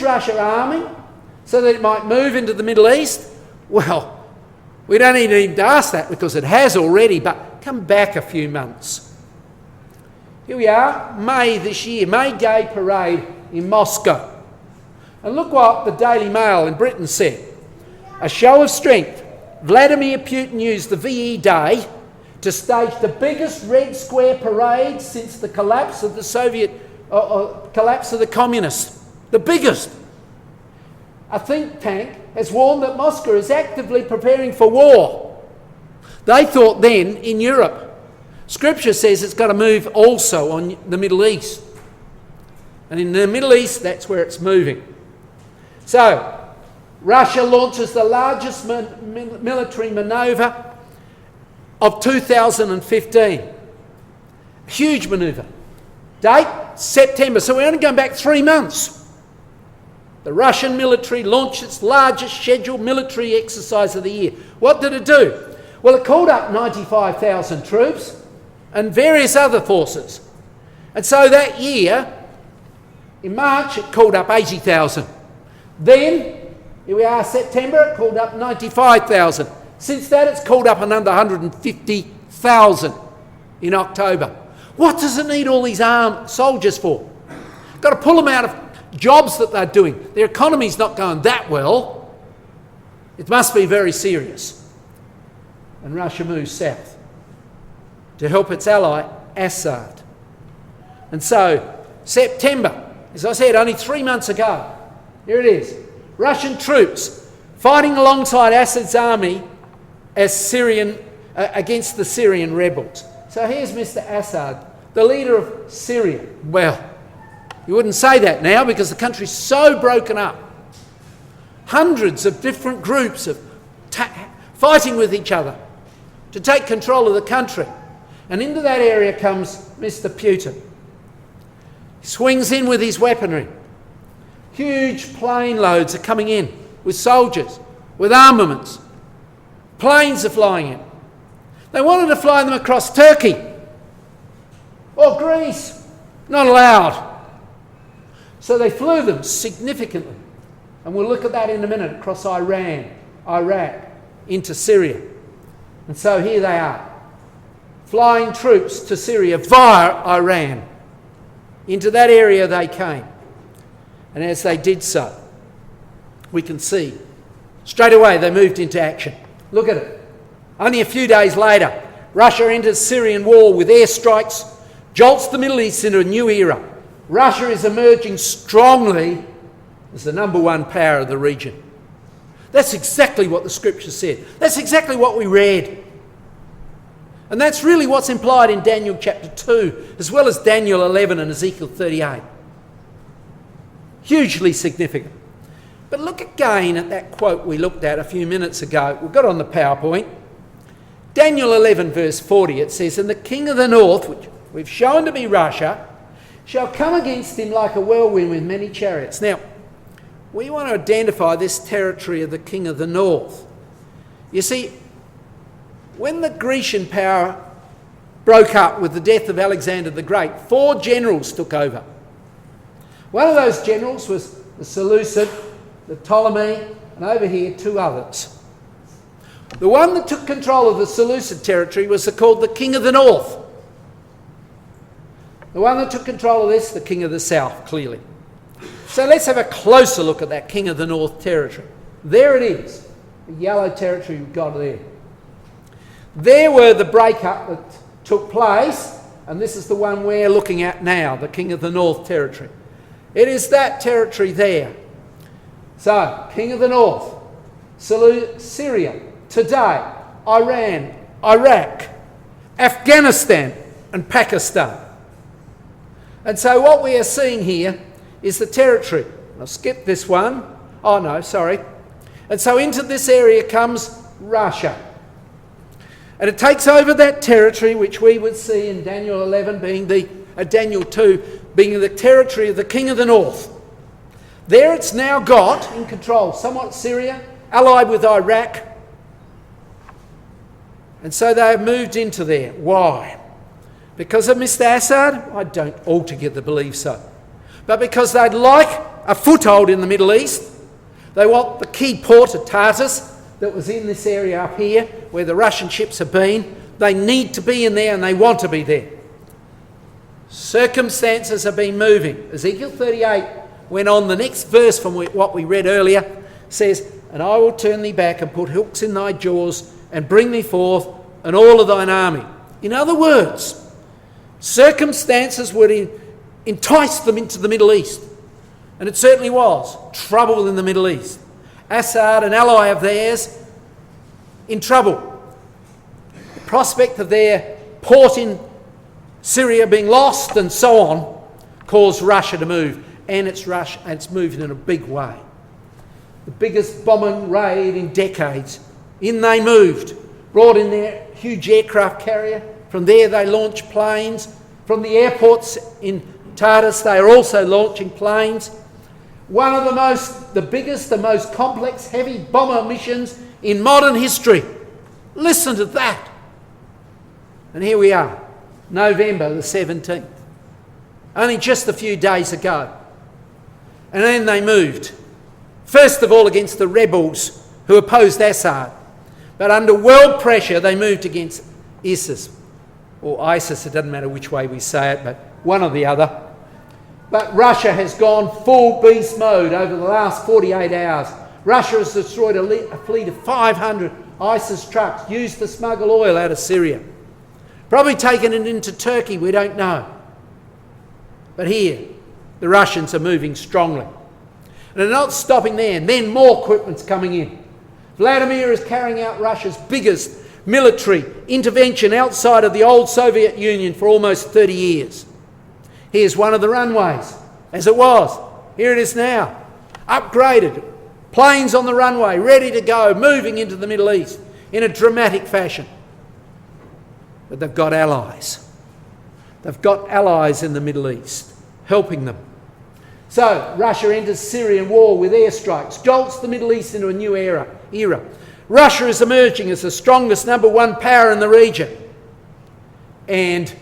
Russia army so that it might move into the Middle East? Well, we don't need to ask that because it has already, but come back a few months. Here we are, May this year, May Day Parade in Moscow. And look what the Daily Mail in Britain said. A show of strength. Vladimir Putin used the VE Day to stage the biggest Red Square parade since the collapse of the collapse of the communists. The biggest. A think tank has warned that Moscow is actively preparing for war. They thought then in Europe. Scripture says it's got to move also on the Middle East. And in the Middle East, that's where it's moving. So, Russia launches the largest military manoeuvre of 2015. Huge manoeuvre. Date, September. So we're only going back 3 months. The Russian military launched its largest scheduled military exercise of the year. What did it do? Well, it called up 95,000 troops and various other forces. And so that year, in March, it called up 80,000. Then, here we are, September, it called up 95,000. Since that, it's called up another 150,000 in October. What does it need all these armed soldiers for? Got to pull them out of jobs that they're doing. Their economy's not going that well. It must be very serious. And Russia moves south to help its ally, Assad. And so, September, as I said, only 3 months ago, here it is. Russian troops fighting alongside Assad's army as against the Syrian rebels. So here's Mr. Assad, the leader of Syria. Well, you wouldn't say that now because the country's so broken up. Hundreds of different groups of fighting with each other to take control of the country. And into that area comes Mr. Putin. He swings in with his weaponry. Huge plane loads are coming in with soldiers, with armaments. Planes are flying in. They wanted to fly them across Turkey or Greece. Not allowed. So they flew them significantly. And we'll look at that in a minute, across Iran, Iraq, into Syria. And so here they are, flying troops to Syria via Iran. Into that area they came. And as they did so, we can see straight away they moved into action. Look at it. Only a few days later, Russia enters Syrian war with airstrikes, jolts the Middle East into a new era. Russia is emerging strongly as the number one power of the region. That's exactly what the scripture said. That's exactly what we read. And that's really what's implied in Daniel chapter 2, as well as Daniel 11 and Ezekiel 38. Hugely significant. But look again at that quote we looked at a few minutes ago. We've got it on the PowerPoint. Daniel 11 verse 40, it says, "And the king of the north, which we've shown to be Russia, shall come against him like a whirlwind with many chariots." Now, we want to identify this territory of the king of the north. You see, when the Grecian power broke up with the death of Alexander the Great, 4 generals took over. One of those generals was the Seleucid, the Ptolemy, and over here 2 others. The one that took control of the Seleucid territory was called the king of the north. The one that took control of this, the king of the south, clearly. So let's have a closer look at that king of the north territory. There it is, the yellow territory we've got there. There were the breakup that took place, and this is the one we're looking at now, the king of the north territory. It is that territory there. So, king of the north, Syria, today, Iran, Iraq, Afghanistan, and Pakistan. And so what we are seeing here is the territory. I'll skip this one. Oh no, sorry. And so into this area comes Russia. And it takes over that territory, which we would see in Daniel 11 being Daniel 2 being the territory of the king of the north. There it's now got in control, somewhat Syria, allied with Iraq. And so they have moved into there. Why? Because of Mr. Assad? I don't altogether believe so. But because they'd like a foothold in the Middle East. They want the key port of Tartus that was in this area up here where the Russian ships have been. They need to be in there and they want to be there. Circumstances have been moving. Ezekiel 38 went on. The next verse from what we read earlier says, "And I will turn thee back and put hooks in thy jaws and bring thee forth and all of thine army." In other words, circumstances would entice them into the Middle East. And it certainly was. Trouble in the Middle East. Assad, an ally of theirs, in trouble. The prospect of their port in Syria being lost and so on caused Russia to move. And it's moving in a big way. The biggest bombing raid in decades. In they moved. Brought in their huge aircraft carrier. From there they launched planes. From the airports in Tartus they are also launching planes. One of the biggest, the most complex heavy bomber missions in modern history. Listen to that. And here we are, November the 17th. Only just a few days ago. And then they moved. First of all against the rebels who opposed Assad. But under world pressure they moved against ISIS. Or ISIS, it doesn't matter which way we say it, but one or the other. But Russia has gone full beast mode over the last 48 hours. Russia has destroyed a fleet of 500 ISIS trucks used to smuggle oil out of Syria. Probably taken it into Turkey, we don't know. But here, the Russians are moving strongly. And they're not stopping there, and then more equipment's coming in. Vladimir is carrying out Russia's biggest military intervention outside of the old Soviet Union for almost 30 years. Here's one of the runways, as it was. Here it is now, upgraded. Planes on the runway, ready to go, moving into the Middle East in a dramatic fashion. But they've got allies. They've got allies in the Middle East, helping them. So, Russia enters Syrian war with airstrikes, jolts the Middle East into a new era. Russia is emerging as the strongest number one power in the region. And